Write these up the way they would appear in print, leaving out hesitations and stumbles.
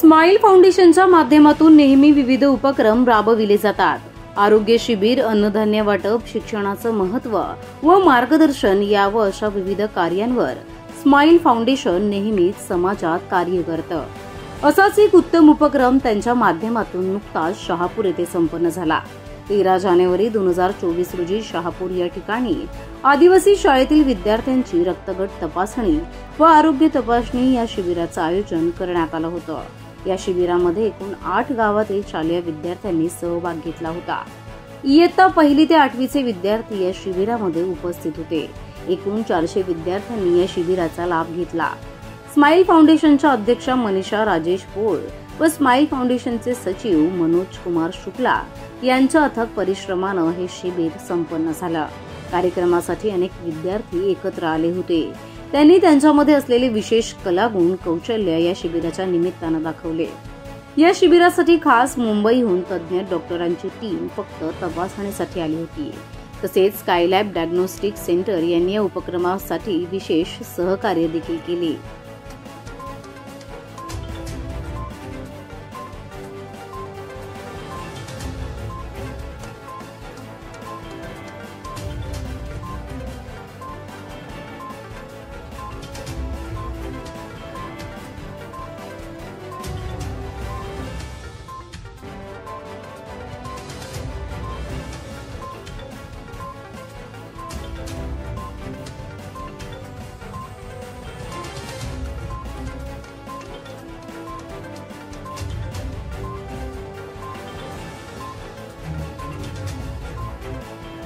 Smile फाउंडेशनच्या माध्यमातून नेहमी विविध उपक्रम राबविले जातात. आरोग्य शिबिर, अन्नधान्य वाटप, शिक्षणाचं महत्त्व व मार्गदर्शन यावर अशा विविध कार्यांवर स्माईल फाउंडेशन नेहमीच समाजात कार्य करतं. असाच एक उत्तम उपक्रम त्यांच्या माध्यमातून नुकताच शहापूर येथे संपन्न झाला. 13 जानेवारी 2024 रोजी शहापूर या ठिकाणी आदिवासी शाळेतील विद्यार्थ्यांची रक्तगट तपासणी व आरोग्य तपासणी या शिबिराचं आयोजन करण्यात आलं होतं. या शिबिरामध्ये एकूण 8 गावातील शालेय विद्यार्थ्यांनी सहभाग घेतला होता. इयत्ता 1ली ते 8वीचे विद्यार्थी या शिबिरामध्ये उपस्थित होते. एकूण 400 विद्यार्थ्यांनी या शिबिराचा लाभ घेतला. स्माईल फाउंडेशनच्या अध्यक्षा मनीषा राजेश पोळ व स्माईल फाउंडेशनचे सचिव मनोज कुमार शुक्ला यांच्या अथक परिश्रमानं हे शिबिर संपन्न झालं. कार्यक्रमासाठी अनेक विद्यार्थी एकत्र आले होते. त्यांनी त्यांच्यामध्ये असलेले विशेष कलागुण, कौशल्य या शिबिराच्या निमित्तानं दाखवले. या शिबिरासाठी खास मुंबईहून तज्ज्ञ डॉक्टरांची टीम फक्त तपासणीसाठी आली होती. तसेच स्कायलॅब डायग्नोस्टिक सेंटर यांनी या उपक्रमासाठी विशेष सहकार्य देखील केले.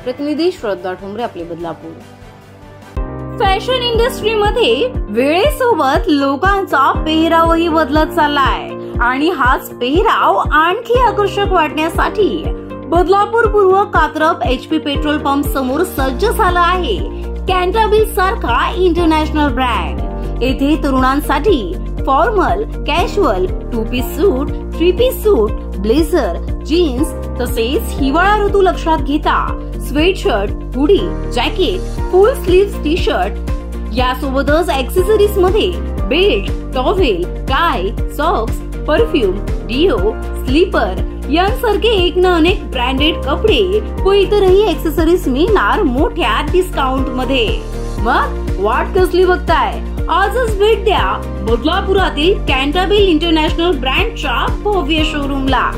प्रतिनिधी श्रद्धा ठोंबरे, आपले बदलापूर. फॅशन इंडस्ट्रीमध्ये वेळेसोबत लोकांचा पेहरावही बदलत चाललाय आणि हाच पेहराव आणखी आकर्षक वाटण्यासाठी बदलापूर पूर्व कात्रप HP पेट्रोल पंप समोर सज्ज झाला आहे कॅन्टाबिल सारखा इंटरनॅशनल ब्रँड. येथे तरुणांसाठी formal, casual, 2 piece suit, 3 piece suit, blazer, jeans तसेच हिवाळा ऋतू लक्षात घेता sweatshirt, hoodie, jacket, full sleeve T shirt यासोबतच ऍक्सेसरीज मध्ये belt, towel, tie, socks, perfume, deo, slipper यांसारखे एक ना अनेक ब्रँडेड कपडे व इतरही ऍक्सेसरीज मिळणार मोठ्या डिस्काउंट मध्ये. मग वाट कसली बघताय? आजच भेट द्या बदलापुरातील कॅन्टाबिल इंटरनॅशनल ब्रँडच्या भव्य शोरूमला.